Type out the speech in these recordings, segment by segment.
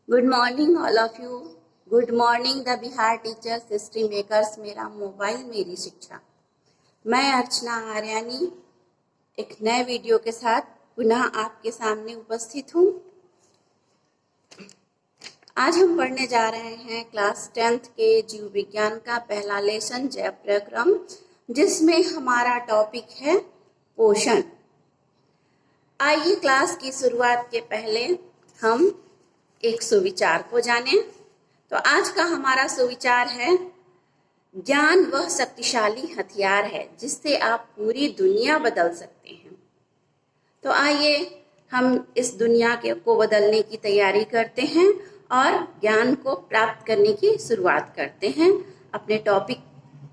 Good morning all of you. Good morning the Bihar teachers, history makers, मेरा mobile मेरी शिक्षा। मैं अर्चना आर्यानी एक नए वीडियो के साथ पुनः आपके सामने उपस्थित हूँ। आज हम पढ़ने जा रहे हैं क्लास 10th के जीव विज्ञान का पहला लेसन जैव प्रक्रम, जिसमें हमारा टॉपिक है पोषण। आइए क्लास की शुरुआत के पहले हम एक सुविचार को जानें। तो आज का हमारा सुविचार है, ज्ञान वह शक्तिशाली हथियार है जिससे आप पूरी दुनिया बदल सकते हैं। तो आइए हम इस दुनिया को बदलने की तैयारी करते हैं और ज्ञान को प्राप्त करने की शुरुआत करते हैं। अपने टॉपिक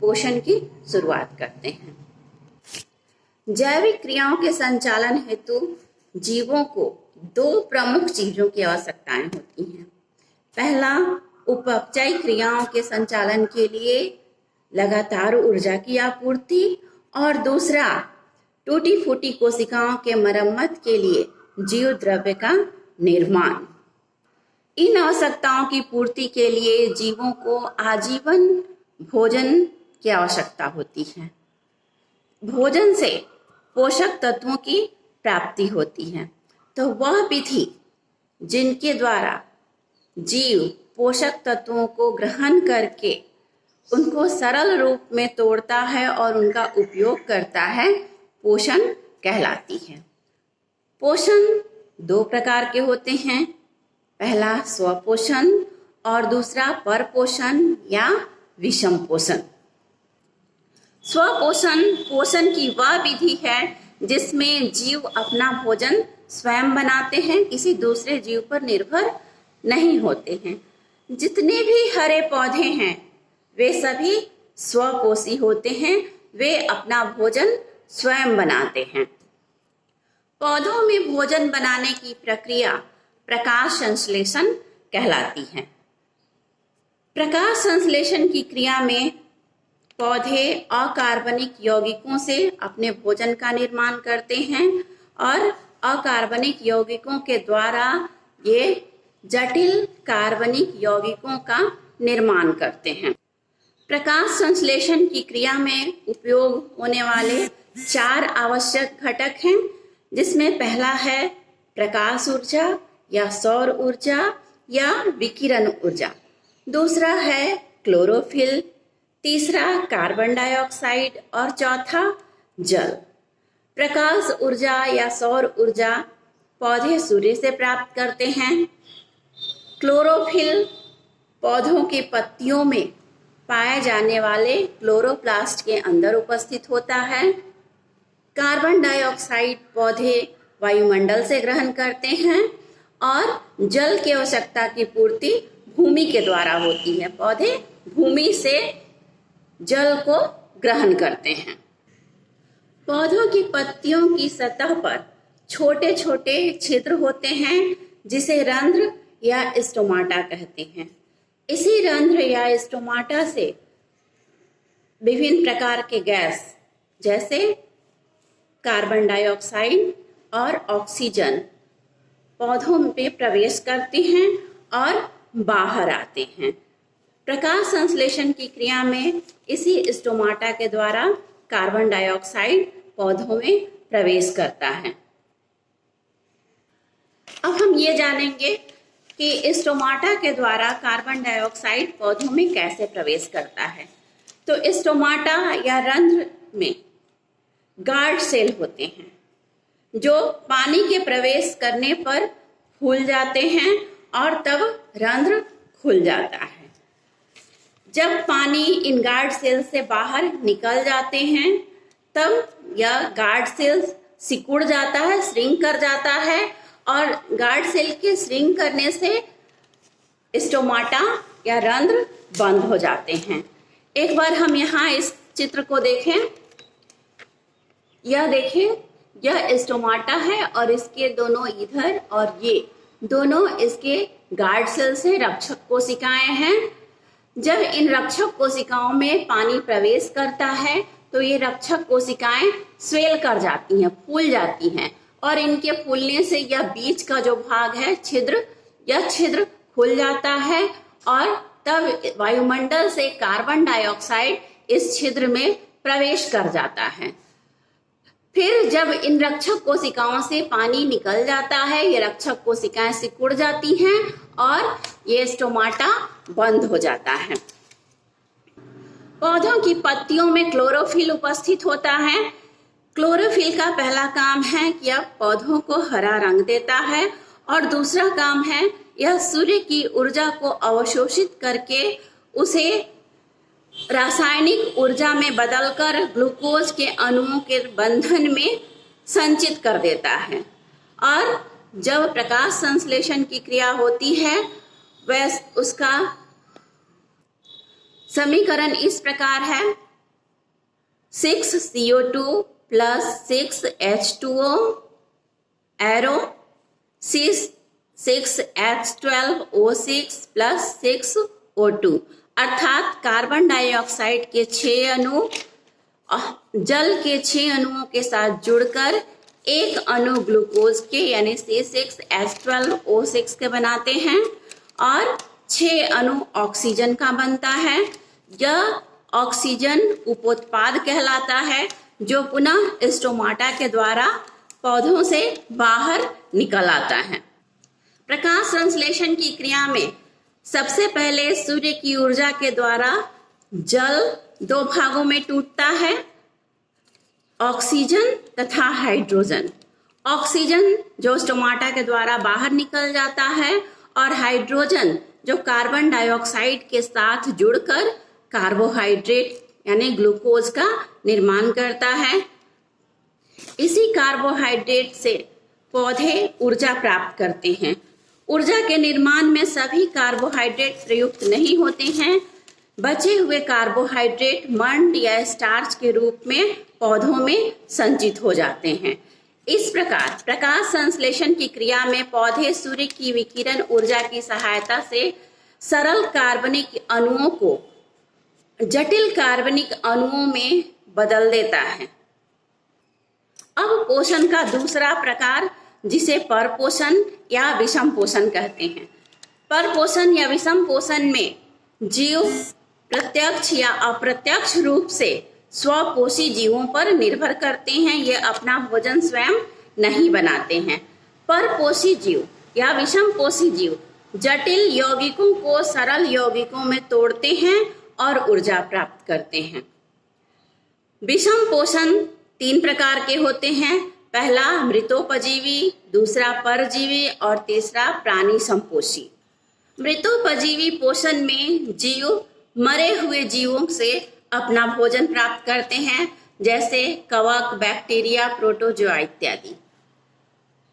पोषण की शुरुआत करते हैं। जैविक क्रियाओं के संचालन हेतु जीवों को दो प्रमुख चीजों की आवश्यकताएं होती हैं। पहला, उपपचयी क्रियाओं के संचालन के लिए लगातार ऊर्जा की आपूर्ति, और दूसरा, टूटी फूटी कोशिकाओं के मरम्मत के लिए जीव द्रव्य का निर्माण। इन आवश्यकताओं की पूर्ति के लिए जीवों को आजीवन भोजन की आवश्यकता होती है। भोजन से पोषक तत्वों की प्राप्ति होती है। तो वह विधि जिनके द्वारा जीव पोषक तत्वों को ग्रहण करके उनको सरल रूप में तोड़ता है और उनका उपयोग करता है, पोषण कहलाती है। पोषण दो प्रकार के होते हैं। पहला स्वपोषण और दूसरा परपोषण या विषम पोषण। स्वपोषण पोषण की वह विधि है जिसमें जीव अपना भोजन स्वयं बनाते हैं, किसी दूसरे जीव पर निर्भर नहीं होते हैं। जितने भी हरे पौधे हैं वे सभी स्वपोषी होते हैं, वे अपना भोजन स्वयं बनाते हैं। पौधों में भोजन बनाने की प्रक्रिया प्रकाश संश्लेषण कहलाती है। प्रकाश संश्लेषण की क्रिया में पौधे अकार्बनिक यौगिकों से अपने भोजन का निर्माण करते हैं और अकार्बनिक यौगिकों के द्वारा ये जटिल कार्बनिक यौगिकों का निर्माण करते हैं। प्रकाश संश्लेषण की क्रिया में उपयोग होने वाले 4 आवश्यक घटक हैं, जिसमें पहला है प्रकाश ऊर्जा या सौर ऊर्जा या विकिरण ऊर्जा, दूसरा है क्लोरोफिल, तीसरा कार्बन डाइऑक्साइड और चौथा जल। प्रकाश ऊर्जा या सौर ऊर्जा पौधे सूर्य से प्राप्त करते हैं। क्लोरोफिल पौधों की पत्तियों में पाए जाने वाले क्लोरोप्लास्ट के अंदर उपस्थित होता है। कार्बन डाइऑक्साइड पौधे वायुमंडल से ग्रहण करते हैं और जल की आवश्यकता की पूर्ति भूमि के द्वारा होती है। पौधे भूमि से जल को ग्रहण करते हैं। पौधों की पत्तियों की सतह पर छोटे छोटे छिद्र होते हैं, जिसे रंध्र या स्टोमाटा कहते हैं। इसी रंध्र या स्टोमाटा से विभिन्न प्रकार के गैस जैसे कार्बन डाइऑक्साइड और ऑक्सीजन पौधों में प्रवेश करती हैं और बाहर आते हैं। प्रकाश संश्लेषण की क्रिया में इसी स्टोमाटा के द्वारा कार्बन डाइऑक्साइड पौधों में प्रवेश करता है। अब हम ये जानेंगे कि स्टोमाटा के द्वारा कार्बन डाइऑक्साइड पौधों में कैसे प्रवेश करता है। तो स्टोमाटा या रंध्र में गार्ड सेल होते हैं, जो पानी के प्रवेश करने पर फूल जाते हैं और तब रंध्र खुल जाता है। जब पानी इन गार्ड सेल से बाहर निकल जाते हैं तब यह गार्ड सेल सिकुड़ जाता है, श्रिंक कर जाता है, और गार्ड सेल के श्रिंक करने से स्टोमाटा या रंध्र बंद हो जाते हैं। एक बार हम यहाँ इस चित्र को देखें। यह देखें, यह स्टोमाटा है और इसके दोनों इधर और ये दोनों इसके गार्ड सेल से रक्षक कोशिकाएं हैं। जब इन रक्षक कोशिकाओं में पानी प्रवेश करता है तो ये रक्षक कोशिकाएं स्वेल कर जाती हैं, फूल जाती हैं, और इनके फूलने से यह बीच का जो भाग है छिद्र, यह छिद्र खुल जाता है और तब वायुमंडल से कार्बन डाइऑक्साइड इस छिद्र में प्रवेश कर जाता है। फिर जब इन रक्षक कोशिकाओं से पानी निकल जाता है, ये रक्षक कोशिकाएं सिकुड़ जाती हैं और ये स्टोमाटा बंद हो जाता है। पौधों की पत्तियों में क्लोरोफिल उपस्थित होता है। क्लोरोफिल का पहला काम है कि यह पौधों को हरा रंग देता है और दूसरा काम है यह सूर्य की ऊर्जा को अवशोषित करके उसे रासायनिक ऊर्जा में बदलकर ग्लूकोज के अणुओं के बंधन में संचित कर देता है। और जब प्रकाश संश्लेषण की क्रिया होती है वह उसका समीकरण इस प्रकार है 6CO2 + 6H2O arrow 6H12O6 + 6O2 अर्थात कार्बन डाइऑक्साइड के 6 अणु जल के 6 अणुओं के साथ जुड़कर एक अणु ग्लूकोज के यानी C6H12O6 के बनाते हैं और 6 अणु ऑक्सीजन का बनता है। यह ऑक्सीजन उपोत्पाद कहलाता है जो पुनः स्टोमाटा के द्वारा पौधों से बाहर निकल आता है। प्रकाश संश्लेषण की क्रिया में सबसे पहले सूर्य की ऊर्जा के द्वारा जल 2 भागों में टूटता है, ऑक्सीजन तथा हाइड्रोजन। ऑक्सीजन जो स्टोमाटा के द्वारा बाहर निकल जाता है और हाइड्रोजन जो कार्बन डाइऑक्साइड के साथ जुड़कर कार्बोहाइड्रेट यानी ग्लूकोज का निर्माण करता है। इसी कार्बोहाइड्रेट से पौधे ऊर्जा प्राप्त करते हैं। ऊर्जा के निर्माण में सभी कार्बोहाइड्रेट प्रयुक्त नहीं होते हैं। बचे हुए कार्बोहाइड्रेट मंड या स्टार्च के रूप में पौधों में संचित हो जाते हैं। इस प्रकार प्रकाश संश्लेषण की क्रिया में पौधे सूर्य की विकिरण ऊर्जा की सहायता से सरल कार्बनिक अणुओं को जटिल कार्बनिक अणुओं में बदल देता है। अब पोषण का दूसरा प्रकार जिसे परपोषण या विषम पोषण कहते हैं। परपोषण या विषम पोषण में जीव प्रत्यक्ष या अप्रत्यक्ष रूप से स्वपोषी जीवों पर निर्भर करते हैं। ये अपना भोजन स्वयं नहीं बनाते हैं। परपोषी जीव या विषम पोषी जीव जटिल यौगिकों को सरल यौगिकों में तोड़ते हैं और ऊर्जा प्राप्त करते हैं। विषम पोषण 3 प्रकार के होते हैं। पहला मृतोपजीवी, दूसरा परजीवी और तीसरा प्राणी संपोषी। मृतोपजीवी पोषण में जीव मरे हुए जीवों से अपना भोजन प्राप्त करते हैं, जैसे कवक, बैक्टीरिया, प्रोटोजोआ इत्यादि।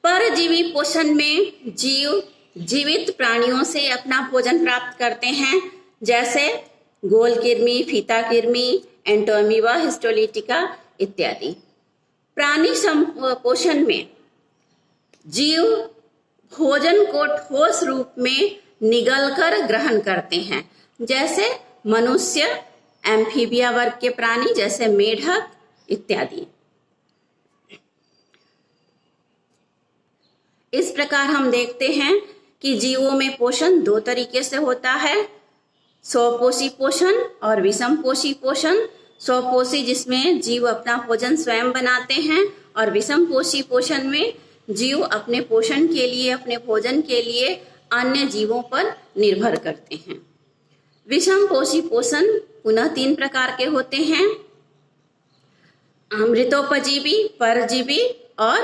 परजीवी पोषण में जीव जीवित प्राणियों से अपना भोजन प्राप्त करते हैं, जैसे गोलकृमि, फीता कृमि, एंटोमीबा, हिस्टोलिटिका इत्यादि। प्राणी संपोषण में जीव भोजन को ठोस रूप में निगलकर ग्रहण करते हैं, जैसे मनुष्य, एम्फीबिया वर्ग के प्राणी जैसे मेढक इत्यादि। इस प्रकार हम देखते हैं कि जीवों में पोषण 2 तरीके से होता है, स्वपोषी पोषण और विषम पोषी पोषण। स्वपोषी जिसमें जीव अपना भोजन स्वयं बनाते हैं और विषम पोषी पोषण में जीव अपने पोषण के लिए, अपने भोजन के लिए अन्य जीवों पर निर्भर करते हैं। विषम पोषी पोषण पुनः 3 प्रकार के होते हैं, मृतोपजीवी, परजीवी और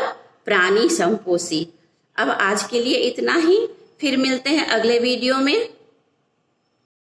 प्राणी संपोषी। अब आज के लिए इतना ही, फिर मिलते हैं अगले वीडियो में।